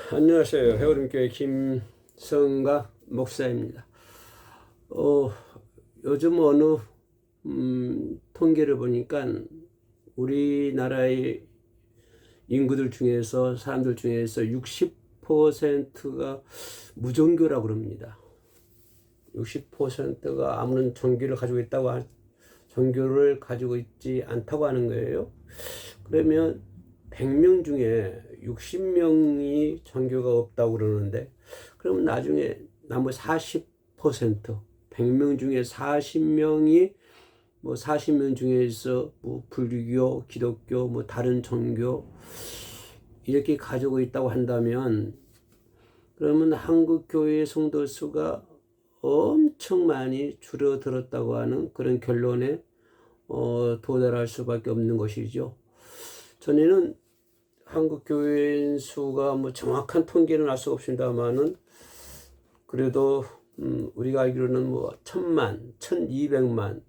안녕하세요. 해오름교회 김성각 목사입니다. 요즘 어느 통계를 보니까 우리나라의 인구들 중에서 사람들 중에서 60%가 무종교라고 그럽니다. 60%가 아무런 종교를 가지고 있지 않다고 하는 거예요. 그러면 100명 중에 60명이 종교가 없다고 그러는데, 그럼 나중에 나머지 40%, 100명 중에 40명이 40명 중에서 불교, 기독교, 다른 종교 이렇게 가지고 있다고 한다면, 그러면 한국 교회 성도 수가 엄청 많이 줄어들었다고 하는 그런 결론에 도달할 수밖에 없는 것이죠. 전에는 한국 교인 수가 정확한 통계는 알 수가 없습니다만은, 그래도 우리가 알기로는 1000만, 1200만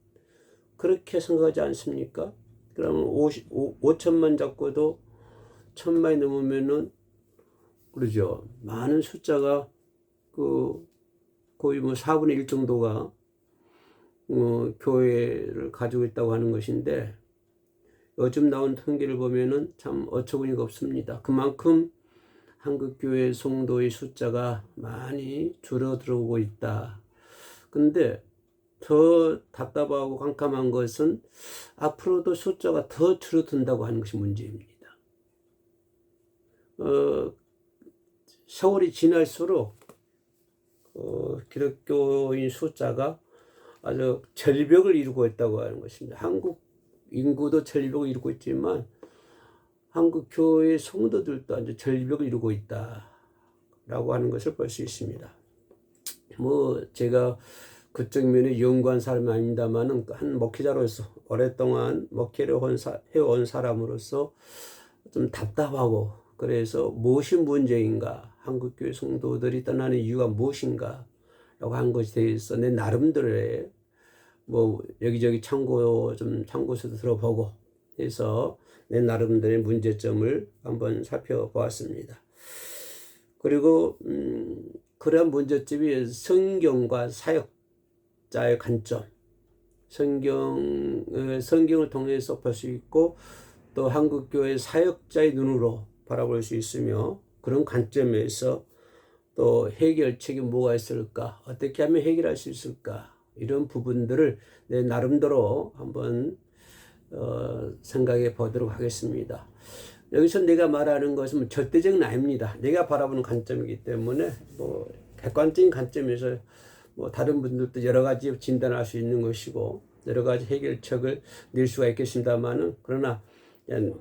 그렇게 생각하지 않습니까? 그러면 5천만 잡고도 1000만이 넘으면은, 그러죠, 많은 숫자가 거의 4분의 1 정도가 교회를 가지고 있다고 하는 것인데, 요즘 나온 통계를 보면은 참 어처구니가 없습니다. 그만큼 한국교회 성도의 숫자가 많이 줄어들고 있다. 근데 더 답답하고 깜깜한 것은 앞으로도 숫자가 더 줄어든다고 하는 것이 문제입니다. 세월이 지날수록 기독교인 숫자가 아주 절벽을 이루고 있다고 하는 것입니다. 한국 인구도 절벽을 이루고 있지만 한국 교회 성도들도 아주 절벽을 이루고 있다라고 하는 것을 볼 수 있습니다. 제가 그쪽 면에 연구한 사람이 아닙니다만은, 한 목회자로서 오랫동안 목회를 해온 사람으로서 좀 답답하고, 그래서 무엇이 문제인가, 한국 교회 성도들이 떠나는 이유가 무엇인가 라고 한 것에 대해서 내 나름대로의 여기저기 참고서도 들어보고 해서 내 나름대로의 문제점을 한번 살펴보았습니다. 그리고 그러한 문제점이 성경과 사역자의 관점, 성경을 통해서 볼 수 있고, 또 한국교회 사역자의 눈으로 바라볼 수 있으며, 그런 관점에서 또 해결책이 뭐가 있을까, 어떻게 하면 해결할 수 있을까, 이런 부분들을 내 나름대로 한번 생각해 보도록 하겠습니다. 여기서 내가 말하는 것은 절대적은 아닙니다. 내가 바라보는 관점이기 때문에 객관적인 관점에서 다른 분들도 여러 가지 진단할 수 있는 것이고, 여러 가지 해결책을 낼 수가 있겠습니다만은, 그러나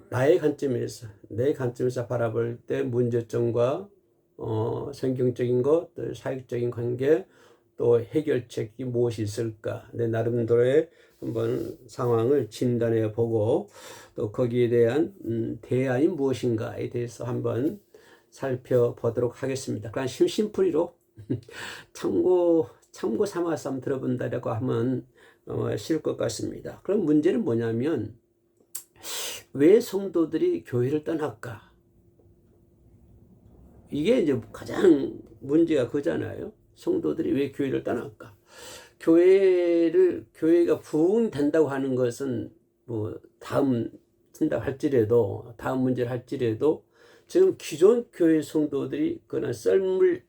나의 관점에서, 내 관점에서 바라볼 때 문제점과 성경적인 것, 또 사역적인 관계, 또 해결책이 무엇이 있을까, 내 나름대로의 한번 상황을 진단해 보고, 또 거기에 대한 대안이 무엇인가에 대해서 한번 살펴보도록 하겠습니다. 그냥 심심풀이로 참고 삼아서 한번 들어본다라고 하면 쉬울 것 같습니다. 그럼 문제는 뭐냐면, 왜 성도들이 교회를 떠날까? 이게 이제 가장 문제가 그잖아요. 성도들이 왜 교회를 떠날까? 교회가 부흥된다고 하는 것은 다음 문제를 할지라도 지금 기존 교회 성도들이 그냥 썰물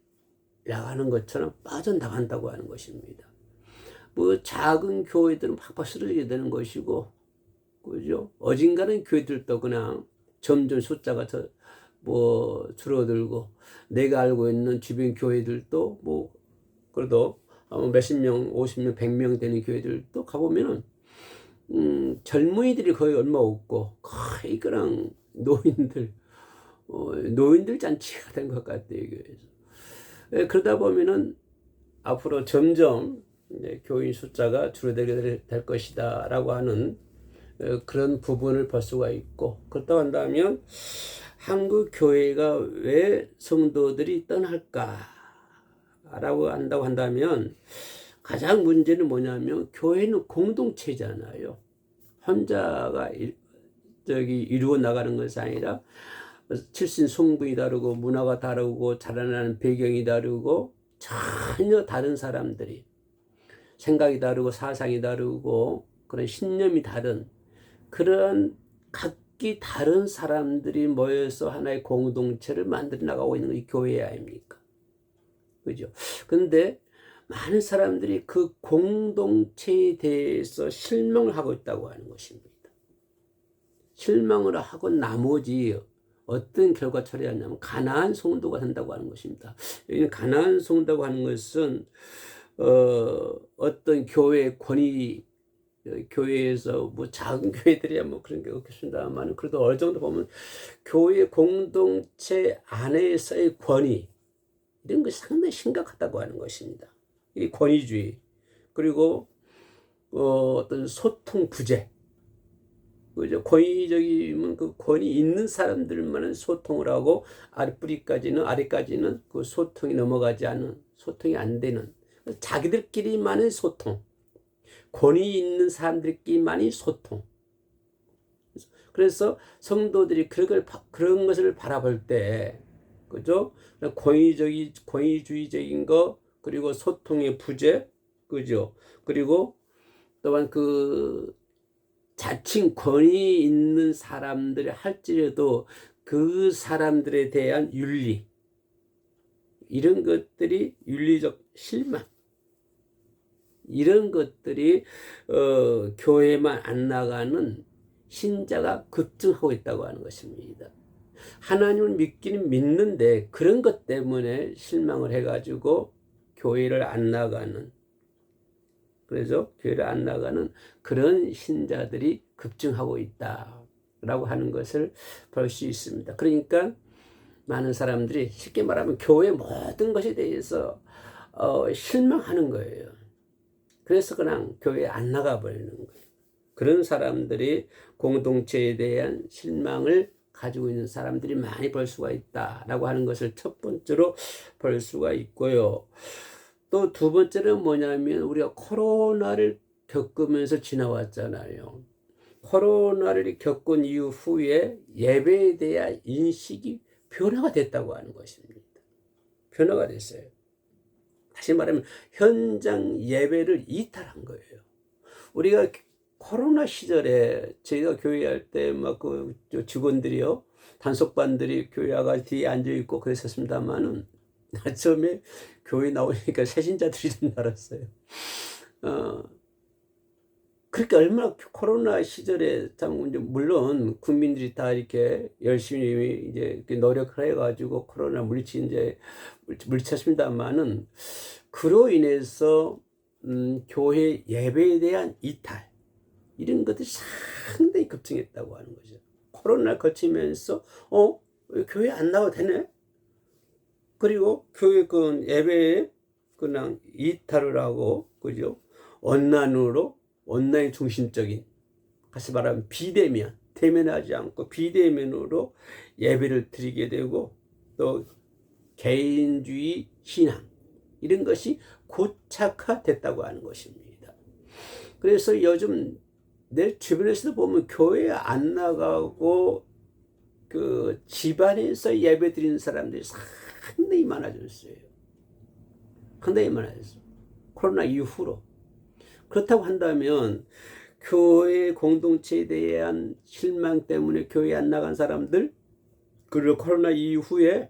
나가는 것처럼 빠져나간다고 하는 것입니다. 작은 교회들은 팍팍 쓰러지게 되는 것이고, 그죠? 어딘가는 교회들도 그냥 점점 숫자가 더 줄어들고, 내가 알고 있는 주변 교회들도 그래도 몇십 명, 50명, 100명 되는 교회들도 가보면은 젊은이들이 거의 얼마 없고, 거의 그냥 노인들 잔치가 된 것 같아요, 교회에서. 그러다 보면은 앞으로 점점 교인 숫자가 줄어들게 될 것이다 라고 하는 그런 부분을 볼 수가 있고, 그렇다고 한다면 한국 교회가 왜 성도들이 떠날까 라고 한다면, 가장 문제는 뭐냐면, 교회는 공동체잖아요. 혼자가 이루어 나가는 것이 아니라 출신 성분이 다르고 문화가 다르고 자라나는 배경이 다르고 전혀 다른 사람들이 생각이 다르고 사상이 다르고 그런 신념이 다른 그런 각기 다른 사람들이 모여서 하나의 공동체를 만들어 나가고 있는 게 교회 아닙니까? 그죠? 근데 많은 사람들이 그 공동체에 대해서 실망을 하고 있다고 하는 것입니다. 실망을 하고 나머지 어떤 결과 처리하냐면 가나안 성도가 된다고 하는 것입니다. 여기는 가나안 성도라고 하는 것은 어떤 교회의 권위, 교회에서 뭐 작은 교회들이야 뭐 그런 게 없겠습니다만 그래도 어느 정도 보면 교회 공동체 안에서의 권위 이런 것이 상당히 심각하다고 하는 것입니다. 이 권위주의 그리고 어떤 소통 부재, 그죠? 권위적이면 그 권위 있는 사람들만은 소통을 하고 아래까지는 그 소통이 넘어가지 않은 소통이 안 되는 자기들끼리만의 소통, 권위 있는 사람들끼리만의 소통. 그래서 성도들이 그런 것을 바라볼 때, 그죠? 권위주의적인 거, 그리고 소통의 부재, 그죠? 그리고 또한 그 자칭 권위 있는 사람들이 할지라도 그 사람들에 대한 윤리, 이런 것들이 윤리적 실망, 이런 것들이 교회만 안 나가는 신자가 급증하고 있다고 하는 것입니다. 하나님을 믿기는 믿는데 그런 것 때문에 실망을 해가지고 교회를 안 나가는, 그래서 교회를 안 나가는 그런 신자들이 급증하고 있다라고 하는 것을 볼 수 있습니다. 그러니까 많은 사람들이 쉽게 말하면 교회 모든 것에 대해서 실망하는 거예요. 그래서 그냥 교회에 안 나가버리는 거예요. 그런 사람들이 공동체에 대한 실망을 가지고 있는 사람들이 많이 볼 수가 있다라고 하는 것을 첫 번째로 볼 수가 있고요. 또 두 번째는 뭐냐면 우리가 코로나를 겪으면서 지나왔잖아요. 코로나를 겪은 이후에 예배에 대한 인식이 변화가 됐다고 하는 것입니다. 변화가 됐어요. 다시 말하면 현장 예배를 이탈한 거예요. 우리가 코로나 시절에 저희가 교회할 때 막 그 직원들이요, 단속반들이 교회 와가 뒤에 앉아 있고 그랬었습니다만은 나 처음에 교회 나오니까 새신자들이 좀 알았어요. 그러니까 얼마나 코로나 시절에 참 물론 국민들이 다 이렇게 열심히 이제 노력을 해가지고 코로나 물리쳤습니다만은 그로 인해서 교회 예배에 대한 이탈 이런 것들이 상당히 급증했다고 하는 거죠. 코로나 거치면서 교회 안 나와도 되네. 그리고 교회 그 예배에 그냥 이탈을 하고, 그죠? 온라인 중심적인, 다시 말하면 대면하지 않고 비대면으로 예배를 드리게 되고, 또 개인주의 신앙, 이런 것이 고착화됐다고 하는 것입니다. 그래서 요즘 내 주변에서도 보면 교회 안 나가고 그 집안에서 예배 드리는 사람들이 상당히 많아졌어요. 상당히 많아졌어요. 코로나 이후로. 그렇다고 한다면 교회 공동체에 대한 실망 때문에 교회 안 나간 사람들, 그리고 코로나 이후에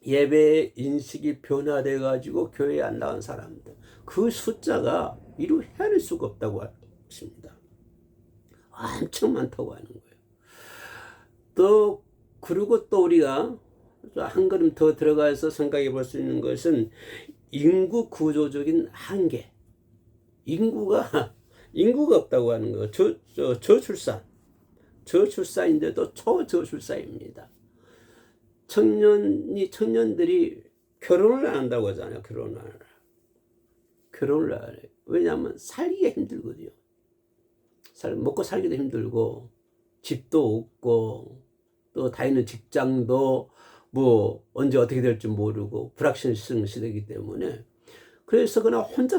예배 인식이 변화돼 가지고 교회에 안 나간 사람들, 그 숫자가 이루 헤아릴 수가 없다고 하십니다. 엄청 많다고 하는 거예요. 그리고 또 우리가 한 걸음 더 들어가서 생각해 볼 수 있는 것은 인구 구조적인 한계. 인구가 없다고 하는 거예요. 저출산인데도 초저출산입니다. 청년들이 결혼을 안 한다고 하잖아요. 결혼을 안 해요. 왜냐하면 살기가 힘들거든요. 먹고 살기도 힘들고, 집도 없고, 또 다니는 직장도 뭐 언제 어떻게 될지 모르고 불확실성 시대이기 때문에, 그래서 그냥 혼자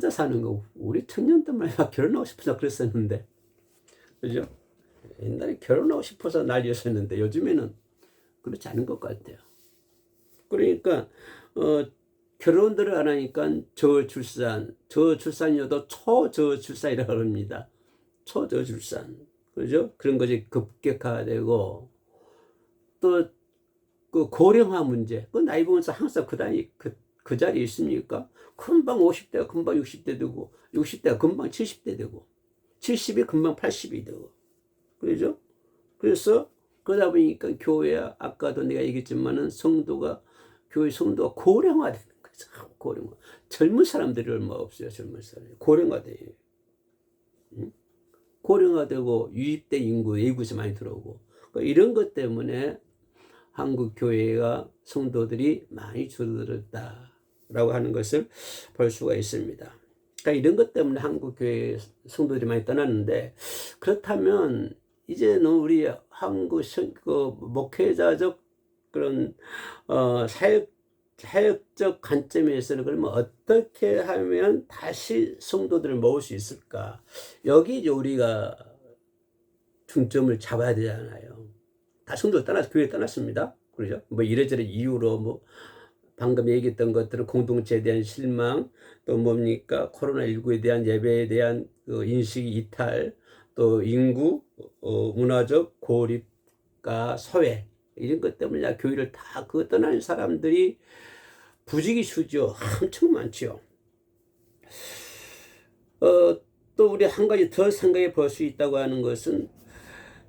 사는 거. 우리 청년 때만 결혼하고 싶어서 그랬었는데, 그죠? 옛날에 결혼하고 싶어서 난리였었는데 요즘에는 그렇지 않은 것 같아요. 그러니까 결혼들을 안 하니까 저출산이어도 초저출산이라고 합니다. 초저출산. 그죠? 그런 것이 급격화되고 또 그 고령화 문제. 그 나이 보면서 항상 그 자리에 있습니까? 금방 50대가 금방 60대 되고 60대가 금방 70대 되고 70이 금방 80이 되고 그죠? 그래서 그러다 보니까 교회야 아까도 내가 얘기했지만은 교회 성도가 고령화되는 거죠. 고령화. 젊은 사람들이 얼마 없어요. 젊은 사람이 고령화돼요. 응? 고령화되고 유입대 인구 외국에서 많이 들어오고 그러니까 이런 것 때문에 한국 교회가 성도들이 많이 줄어들었다라고 하는 것을 볼 수가 있습니다. 그러니까 이런 것 때문에 한국 교회 성도들이 많이 떠났는데 그렇다면 이제는 우리 한국 목회자적 그런 사역적 관점에서는 그러면 어떻게 하면 다시 성도들을 모을 수 있을까? 여기 이제 우리가 중점을 잡아야 되잖아요. 다 성도를 교회 떠났습니다. 그렇죠? 뭐 이래저래 이유로 뭐 방금 얘기했던 것들은 공동체에 대한 실망, 또 뭡니까? 코로나19에 대한 예배에 대한 그 인식 이탈, 또 인구, 문화적 고립과 소외 이런 것 때문에 교회를 다 떠나는 사람들이 부지기수죠. 엄청 많죠. 또 우리 한 가지 더 생각해 볼 수 있다고 하는 것은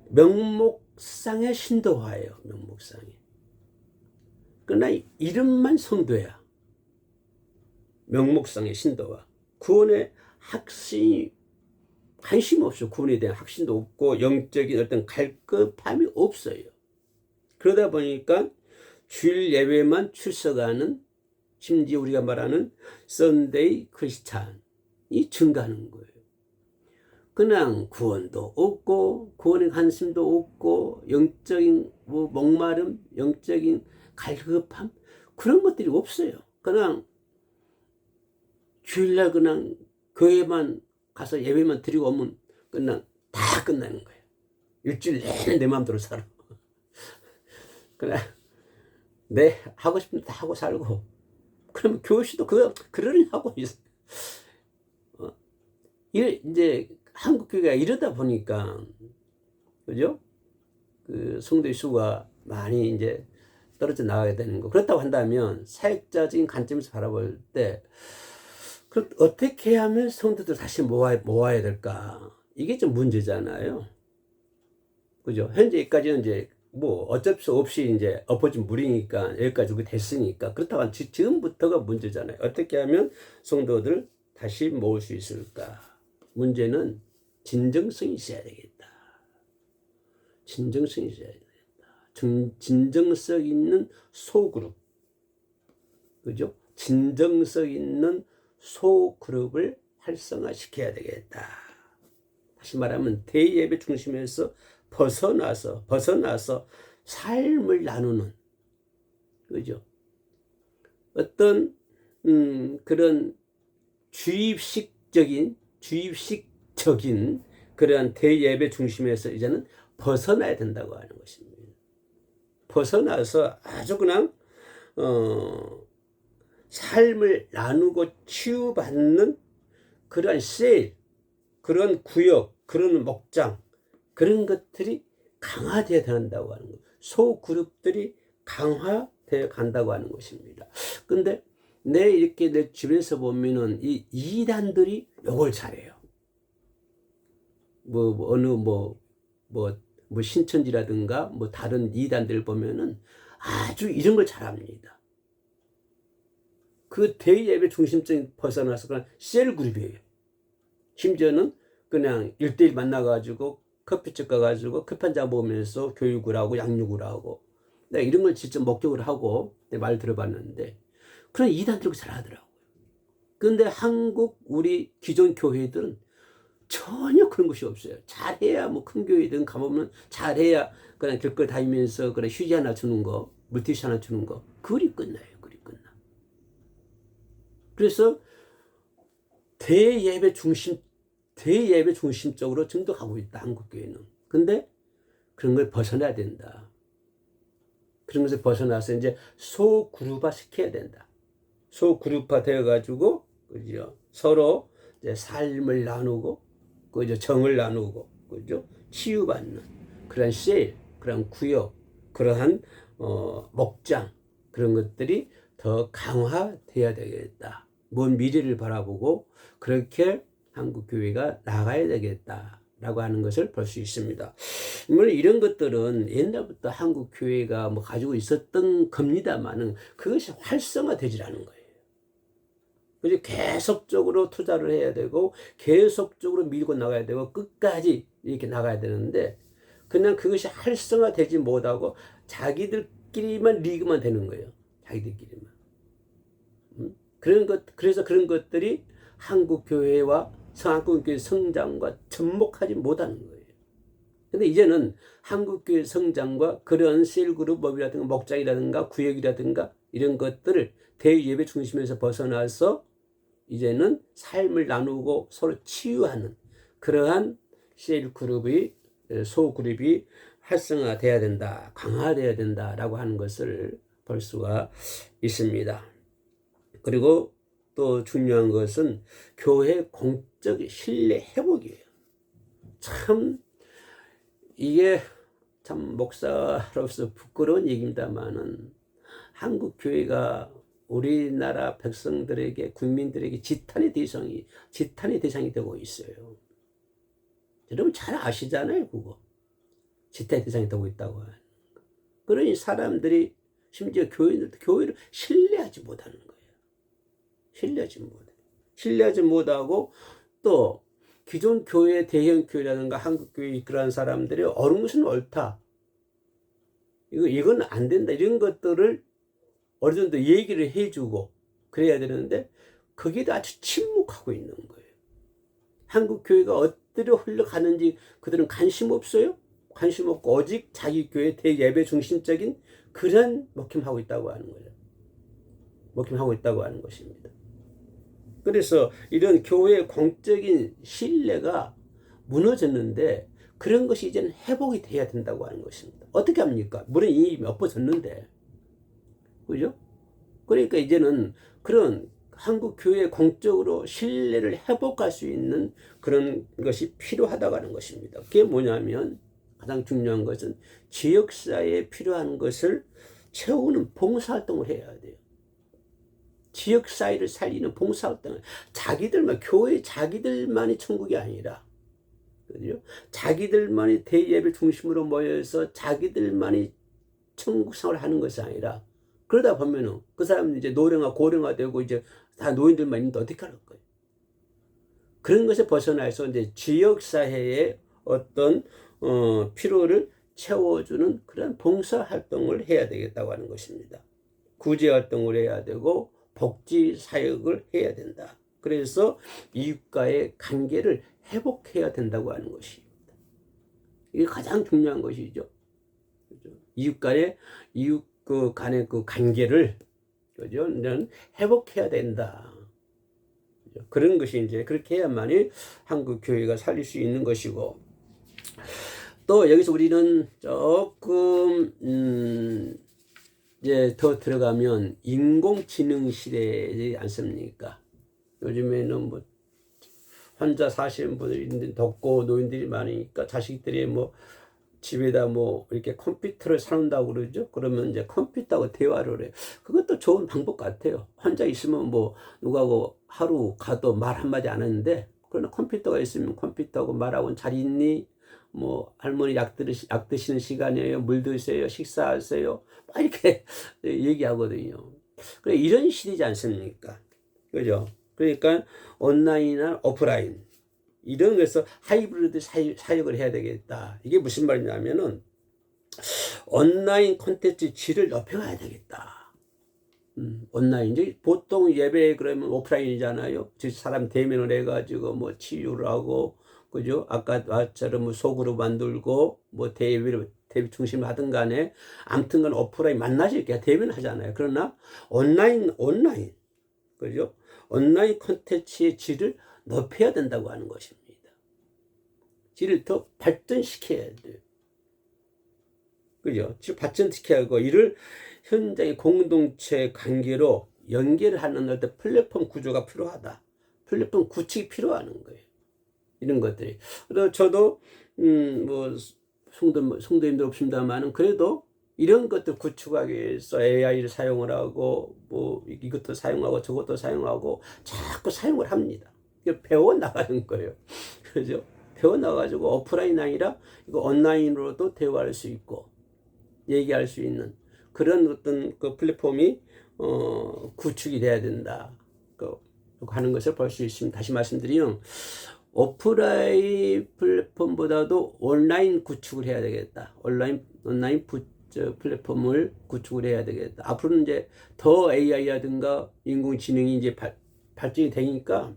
명목상의 신도화예요. 명목상의. 그러나 이름만 성도야. 명목상의 신도화. 구원의 확신이 관심 없어. 구원에 대한 확신도 없고 영적인 어떤 갈급함이 없어요. 그러다 보니까 주일 예배만 출석하는 심지어 우리가 말하는 썬데이 크리스찬이 증가하는 거예요. 그냥 구원도 없고 구원의 관심도 없고 영적인 목마름, 영적인 갈급함 그런 것들이 없어요. 그냥 주일날 그냥 교회만 가서 예배만 드리고 오면 그냥 다 끝나는 거예요. 일주일 내내 내 마음대로 살아. 그냥 내 하고 싶은 데 다 하고 살고 그러면 교회도 그러니 하고 있어. 이제 한국 교회가 이러다 보니까 그죠? 그 성도의 수가 많이 이제 떨어져 나가게 되는 거. 그렇다고 한다면 사역자적인 관점에서 바라볼 때 어떻게 하면 성도들 다시 모아야 될까? 이게 좀 문제잖아요. 그죠? 현재까지는 이제 뭐 어쩔 수 없이 이제 엎어진 물이니까 여기까지 됐으니까 그렇다고 지금부터가 문제잖아요. 어떻게 하면 성도들 다시 모을 수 있을까? 문제는 진정성이 있어야 되겠다. 진정성이 있어야 되겠다. 진정성 있는 소그룹. 그죠? 진정성 있는 소그룹을 활성화시켜야 되겠다. 다시 말하면 대예배 중심에서 벗어나서 삶을 나누는 그죠? 어떤 그런 주입식적인 그러한 대예배 중심에서 이제는 벗어나야 된다고 하는 것입니다. 벗어나서 아주 그냥 삶을 나누고 치유받는 그러한 셀, 그런 구역, 그런 목장, 그런 것들이 강화되어야 된다고 하는 거예요. 소그룹들이 강화되어 간다고 하는 것입니다. 근데 이렇게 내 주변에서 보면은 이 이단들이 요걸 잘해요. 어느 신천지라든가 다른 이단들 보면은 아주 이런 걸 잘합니다. 그 대예배 중심적인 벗어나서 그냥 셀 그룹이에요. 심지어는 그냥 1대1 만나가지고 커피집 가가지고 커피 한잔 먹으면서 교육을 하고 양육을 하고 내가 이런 걸 직접 목격을 하고 말 들어봤는데 그런 이단들도 잘하더라고요. 그런데 한국 우리 기존 교회들은 전혀 그런 것이 없어요. 잘해야 큰 교회든 가보면 잘해야 그냥 길거리 다니면서 그냥 휴지 하나 주는 거, 물티슈 하나 주는 거 그리 끝나요. 그리 끝나. 그래서 대예배 중심적으로 지금도 가고 있다. 한국 교회는. 근데 그런 걸 벗어나야 된다. 그런 것을 벗어나서 이제 소그룹화 시켜야 된다. 소그룹화 되어가지고, 그죠? 서로 이제 삶을 나누고, 그죠? 정을 나누고, 그죠? 치유받는 그런 셀, 그런 구역, 그러한 목장, 그런 것들이 더 강화돼야 되겠다. 먼 미래를 바라보고 그렇게 한국 교회가 나가야 되겠다라고 하는 것을 볼 수 있습니다. 물론 이런 것들은 옛날부터 한국 교회가 뭐 가지고 있었던 겁니다만은 그것이 활성화되질 않은 거예요. 그래서 계속적으로 투자를 해야 되고 계속적으로 밀고 나가야 되고 끝까지 이렇게 나가야 되는데 그냥 그것이 활성화되지 못하고 자기들끼리만 리그만 되는 거예요. 자기들끼리만. 그래서 그런 것들이 한국 교회와 한국 교회 성장과 접목하지 못하는 거예요. 근데 이제는 한국 교회 성장과 그런 셀그룹업이라든가 목장이라든가 구역이라든가 이런 것들을 대예배 중심에서 벗어나서 이제는 삶을 나누고 서로 치유하는 그러한 셀그룹이 소그룹이 활성화돼야 된다, 강화돼야 된다라고 하는 것을 볼 수가 있습니다. 그리고 또 중요한 것은 교회 공적 신뢰 회복이에요. 참 이게 참 목사로서 부끄러운 얘기입니다만은 한국 교회가 우리나라 백성들에게 국민들에게 지탄의 대상이 되고 있어요. 여러분 잘 아시잖아요, 그거. 지탄의 대상이 되고 있다고 하는 거. 그러니 사람들이 심지어 교회들도 교회를 신뢰하지 못하는 거예요. 신뢰하지 못하고 또 기존 교회, 대형 교회라든가 한국 교회 이끌어간 사람들이 옳은 것은 옳다. 이건 안 된다. 이런 것들을 어느 정도 얘기를 해주고 그래야 되는데 거기에도 아주 침묵하고 있는 거예요. 한국 교회가 어디로 흘러가는지 그들은 관심 없어요. 관심 없고 오직 자기 교회 대예배 중심적인 그런 목회하고 있다고 하는 거예요. 목회하고 있다고 하는 것입니다. 그래서 이런 교회의 공적인 신뢰가 무너졌는데 그런 것이 이제는 회복이 돼야 된다고 하는 것입니다. 어떻게 합니까? 물론 이미 엎어졌는데. 그죠? 그러니까 이제는 그런 한국 교회 공적으로 신뢰를 회복할 수 있는 그런 것이 필요하다고 하는 것입니다. 그게 뭐냐면 가장 중요한 것은 지역사회에 필요한 것을 채우는 봉사활동을 해야 돼요. 지역사회를 살리는 봉사활동을 교회 자기들만이 천국이 아니라 그죠? 자기들만이 대예배 중심으로 모여서 자기들만이 천국 생활을 하는 것이 아니라 그러다 보면은 그 사람은 이제 노령화 고령화 되고 이제 다 노인들만 있는데 어떻게 할 거예요? 그런 것에 벗어나서 이제 지역사회의 어떤 필요를 채워주는 그런 봉사활동을 해야 되겠다고 하는 것입니다. 구제활동을 해야 되고 복지사역을 해야 된다. 그래서 이웃과의 관계를 회복해야 된다고 하는 것입니다. 이게 가장 중요한 것이죠. 이웃 간의 그 관계를 그죠? 회복해야 된다. 그런 것이 이제 그렇게 해야만이 한국 교회가 살릴 수 있는 것이고 또 여기서 우리는 조금 이제 더 들어가면 인공지능 시대지 않습니까? 요즘에는 뭐 혼자 사시는 분들이 있는데 덥고 노인들이 많으니까 자식들이 뭐 집에다 뭐 이렇게 컴퓨터를 사놓는다고 그러죠. 그러면 이제 컴퓨터하고 대화를 해요. 그것도 좋은 방법 같아요. 혼자 있으면 뭐 누구하고 하루 가도 말 한마디 안 하는데 그러나 컴퓨터가 있으면 컴퓨터하고 말하고 잘 있니? 뭐 할머니 약 드시는 시간이에요. 물 드세요. 식사하세요. 막 이렇게 얘기하거든요. 그래 이런 시대지 않습니까? 그죠? 그러니까 온라인이나 오프라인 이런 것에서 하이브리드 사역을 해야 되겠다. 이게 무슨 말이냐면은 온라인 콘텐츠 질을 높여가야 되겠다. 온라인 이제 보통 예배 그러면 오프라인이잖아요. 즉 사람 대면을 해가지고 뭐 치유를 하고 그죠? 아까 말처럼 뭐 속으로 만들고 뭐 대외 중심을 하든 간에 아무튼간 오프라인 만나실 게 대면하잖아요. 그러나 온라인 그죠? 온라인 콘텐츠의 질을 높여야 된다고 하는 것입니다. 이를 더 발전시켜야 돼요. 그죠? 즉 발전시켜야 하고 이를 현장의 공동체 관계로 연결하는 어떤 플랫폼 구조가 필요하다. 플랫폼 구축이 필요하는 거예요. 이런 것들이. 그래서 저도 뭐 성도님들 없습니다만은 그래도 이런 것들 구축하기 위해서 AI를 사용을 하고 뭐 이것도 사용하고 저것도 사용하고 자꾸 사용을 합니다. 배워 나가는 거예요. 그죠? 배워 나가지고 오프라인 아니라 이거 온라인으로도 대화할 수 있고 얘기할 수 있는 그런 어떤 그 플랫폼이 구축이 돼야 된다. 하는 것을 볼 수 있습니다. 다시 말씀드리면 오프라인 플랫폼보다도 온라인 구축을 해야 되겠다. 온라인 플랫폼을 구축을 해야 되겠다. 앞으로는 이제 더 AI라든가 인공지능이 이제 발전이 되니까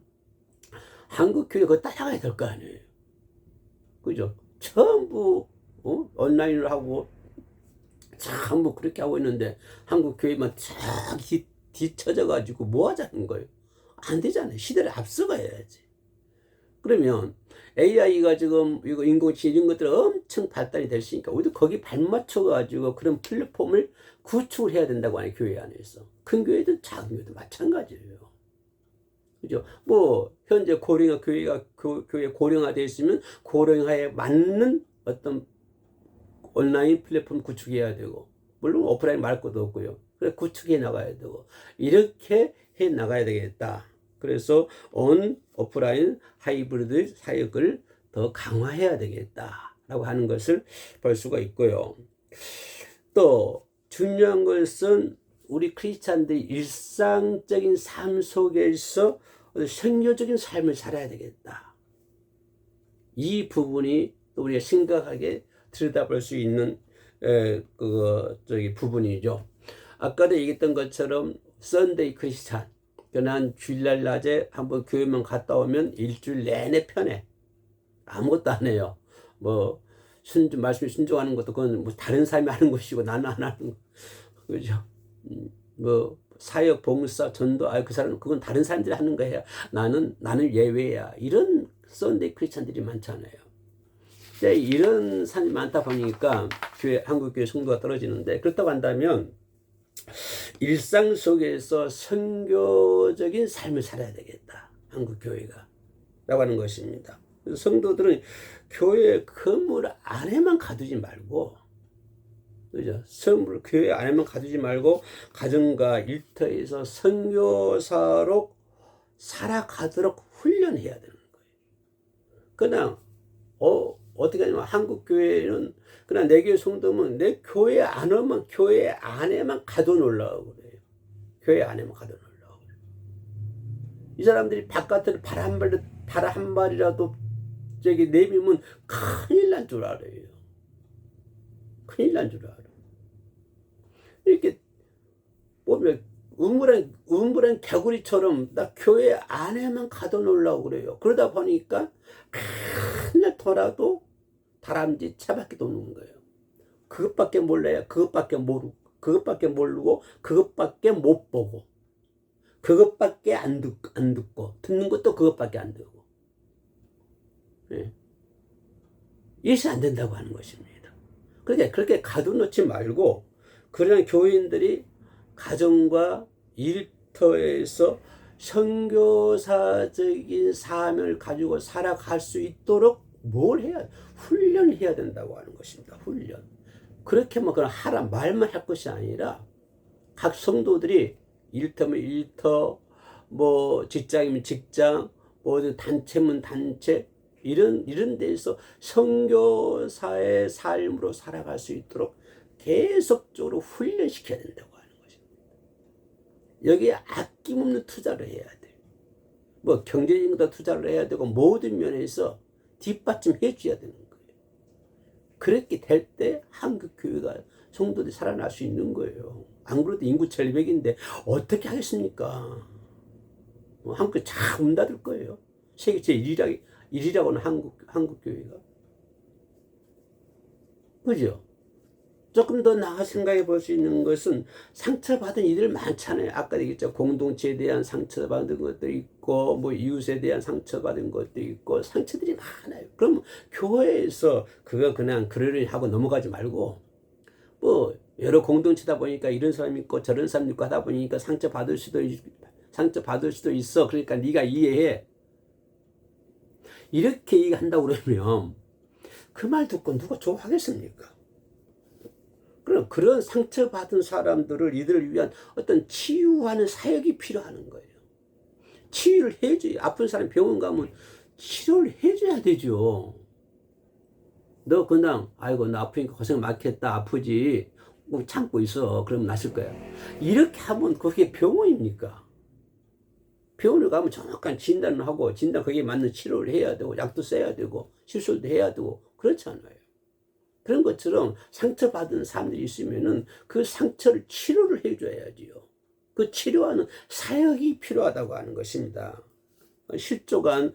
한국 교회 그거 따라가야 될 거 아니에요. 그죠? 전부 온라인으로 하고 전부 그렇게 하고 있는데 한국 교회만 쫙 뒤쳐져 가지고 뭐 하자는 거예요? 안 되잖아요. 시대를 앞서가야지. 그러면 AI가 지금 이거 인공지능 이런 것들 엄청 발달이 됐으니까 우리도 거기 발맞춰 가지고 그런 플랫폼을 구축을 해야 된다고 하는 교회 안에서 큰 교회든 작은 교회든 마찬가지예요. 그죠? 뭐 현재 고령화 교회가 교회 고령화되어 있으면 고령화에 맞는 어떤 온라인 플랫폼 구축해야 되고 물론 오프라인 말 것도 없고요. 그래 구축해 나가야 되고 이렇게 해 나가야 되겠다. 그래서 오프라인 하이브리드 사역을 더 강화해야 되겠다라고 하는 것을 볼 수가 있고요. 또 중요한 것은 우리 크리스찬들이 일상적인 삶 속에서 선교적인 삶을 살아야 되겠다. 이 부분이 우리가 심각하게 들여다볼 수 있는 부분이죠. 아까도 얘기했던 것처럼 썬데이 크리스찬 난 주일날 낮에 한번 교회만 갔다 오면 일주일 내내 편해. 아무것도 안 해요. 뭐 말씀에 순종하는 것도 그건 뭐 다른 사람이 하는 것이고 나는 안 하는 거. 그죠? 뭐 사역, 봉사, 전도 그 사람은 그건 다른 사람들이 하는 거야. 나는 예외야. 이런 썬데이 크리스찬들이 많잖아요. 이런 사람이 많다 보니까 한국 교회 성도가 떨어지는데 그렇다고 한다면 일상 속에서 선교적인 삶을 살아야 되겠다. 한국 교회가 라고 하는 것입니다. 성도들은 교회 건물 안에만 가두지 말고 그죠? 교회 안에만 가두지 말고 가정과 일터에서 선교사로 살아가도록 훈련해야 되는 거예요. 그냥 어떻게 하냐면 한국 교회는 그냥 내 교회 성도면 내 교회 안에만 가둬놓으려고 그래요. 교회 안에만 가둬놓으려고 그래요. 이 사람들이 바깥으로 발 한 발이라도 저기 내밀면 큰일 난 줄 알아요. 큰일 난 줄 알아. 이렇게 보면 우물한 개구리처럼 나 교회 안에만 가둬놓으려고 그래요. 그러다 보니까 큰일 더라도 다람쥐 채바퀴 도는 거예요. 그것밖에 몰라야 그것밖에 모르고 그것밖에 모르고 그것밖에 못 보고 그것밖에 안 듣고 듣는 것도 그것밖에 안 되고 이래서 안 된다고 하는 것입니다. 그러니까 그렇게 가둬놓지 말고 그런 교인들이 가정과 일터에서 선교사적인 사명을 가지고 살아갈 수 있도록 훈련해야 된다고 하는 것입니다. 훈련. 그렇게 그냥 말만 할 것이 아니라 각 성도들이 일터면 일터, 뭐 직장이면 직장, 뭐 단체면 단체 이런 데서 선교사의 삶으로 살아갈 수 있도록 계속적으로 훈련시켜야 된다고 하는 것입니다. 여기에 아낌없는 투자를 해야 돼요. 뭐 경제적인 것도 투자를 해야 되고 모든 면에서 뒷받침해 줘야 되는 거예요. 그렇게 될 때 한국 교회가 성도들이 살아날 수 있는 거예요. 안 그래도 인구 1,200인데 어떻게 하겠습니까? 한국 교회 다 문 닫을 거예요. 세계 제1위라고는 한국 교회가. 그죠? 조금 더 나아 생각해 볼 수 있는 것은 상처받은 이들 많잖아요. 아까 얘기했죠. 공동체에 대한 상처받은 것도 있고, 뭐 이웃에 대한 상처받은 것도 있고, 상처들이 많아요. 그럼 교회에서 그거 그냥 그러려니 하고 넘어가지 말고, 뭐 여러 공동체다 보니까 이런 사람이 있고 저런 사람이 있고 하다 보니까 상처받을 수도 있어. 그러니까 네가 이해해. 이렇게 얘기한다고 그러면 그 말 듣고 누가 좋아하겠습니까? 그럼 그런 상처받은 사람들을 이들을 위한 어떤 치유하는 사역이 필요한 거예요. 치유를 해줘야, 아픈 사람 병원 가면 치료를 해줘야 되죠. 너 그냥 아이고 나 아프니까 고생 많겠다 아프지 뭐 참고 있어 그러면 낫을 거야. 이렇게 하면 그게 병원입니까? 병원을 가면 정확한 진단을 하고 진단 거기에 맞는 치료를 해야 되고 약도 써야 되고 시술도 해야 되고 그렇잖아요. 그런 것처럼 상처받은 사람들이 있으면은 그 상처를 치료를 해줘야지요. 그 치료하는 사역이 필요하다고 하는 것입니다. 실족한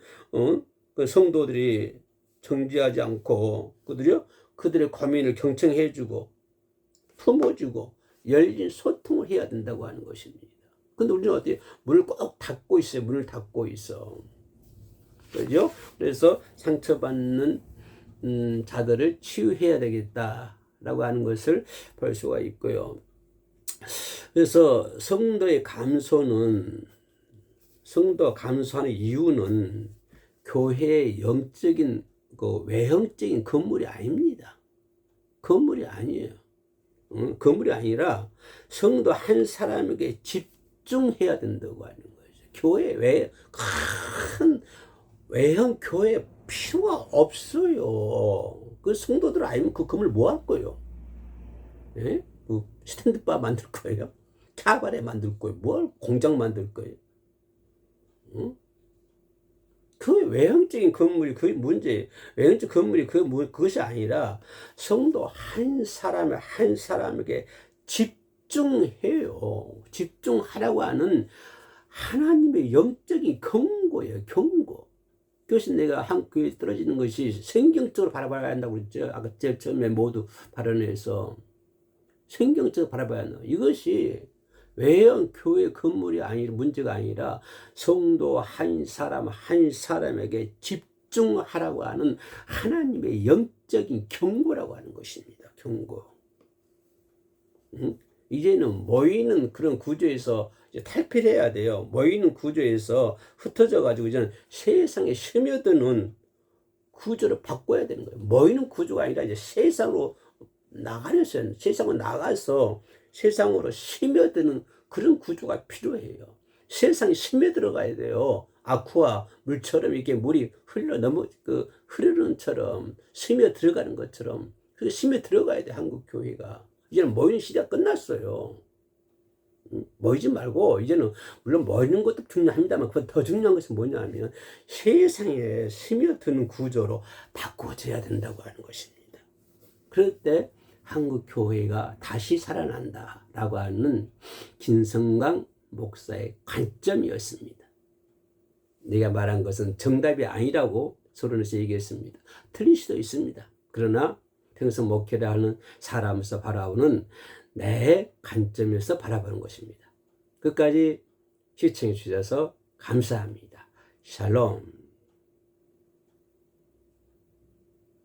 그 성도들이 정지하지 않고 그들의 고민을 경청해주고 품어주고 열린 소통을 해야 된다고 하는 것입니다. 근데 우리는 어떻게 문을 꼭 닫고 있어요. 문을 닫고 있어. 그죠? 그래서 상처받는 자들을 치유해야 되겠다라고 하는 것을 볼 수가 있고요. 그래서 성도가 감소하는 이유는 교회의 영적인 그 외형적인 건물이 아닙니다. 건물이 아니에요. 건물이 아니라 성도 한 사람에게 집중해야 된다고 하는 거죠. 교회 큰 외형 교회 필요가 없어요. 그 성도들 아니면 그 건물 뭐 할 거예요? 예? 그 스탠드바 만들 거예요? 카바레 만들 거예요? 뭘 공장 만들 거예요? 응? 그 외형적인 건물이 그 문제, 외형적 건물이 그것이 아니라 성도 한 사람에게 집중해요. 집중하라고 하는 하나님의 영적인 경고예요. 경고. 그것이 내가 한 교회에 떨어지는 것이 성경적으로 바라봐야 한다고 그랬죠. 아까 제일 처음에 모두 발언해서 성경적으로 바라봐야 한다. 이것이 외형 교회 건물이 아니라 문제가 아니라 성도 한 사람에게 집중하라고 하는 하나님의 영적인 경고라고 하는 것입니다. 경고. 이제는 모이는 그런 구조에서 이제 탈피를 해야 돼요. 모이는 구조에서 흩어져 가지고 이제는 세상에 스며드는 구조를 바꿔야 되는 거예요. 모이는 구조가 아니라 이제 세상으로 나가려서요. 세상으로 나가서 세상으로 스며드는 그런 구조가 필요해요. 세상에 스며들어가야 돼요. 아쿠아 물처럼 이렇게 물이 흐르는처럼 스며들어가는 것처럼 그렇게 스며들어가야 돼. 한국 교회가 이제는 모이는 시대가 끝났어요. 모이지 말고 이제는 물론 모이는 것도 중요합니다만 그건 더 중요한 것은 뭐냐면 세상에 스며드는 구조로 바꿔줘야 된다고 하는 것입니다. 그럴 때 한국 교회가 다시 살아난다라고 하는 김성광 목사의 관점이었습니다. 내가 말한 것은 정답이 아니라고 서론에서 얘기했습니다. 틀릴 수도 있습니다. 그러나 평생 목회를 하는 사람으로서 바라보는 내 관점에서 바라보는 것입니다. 끝까지 시청해 주셔서 감사합니다. 샬롬.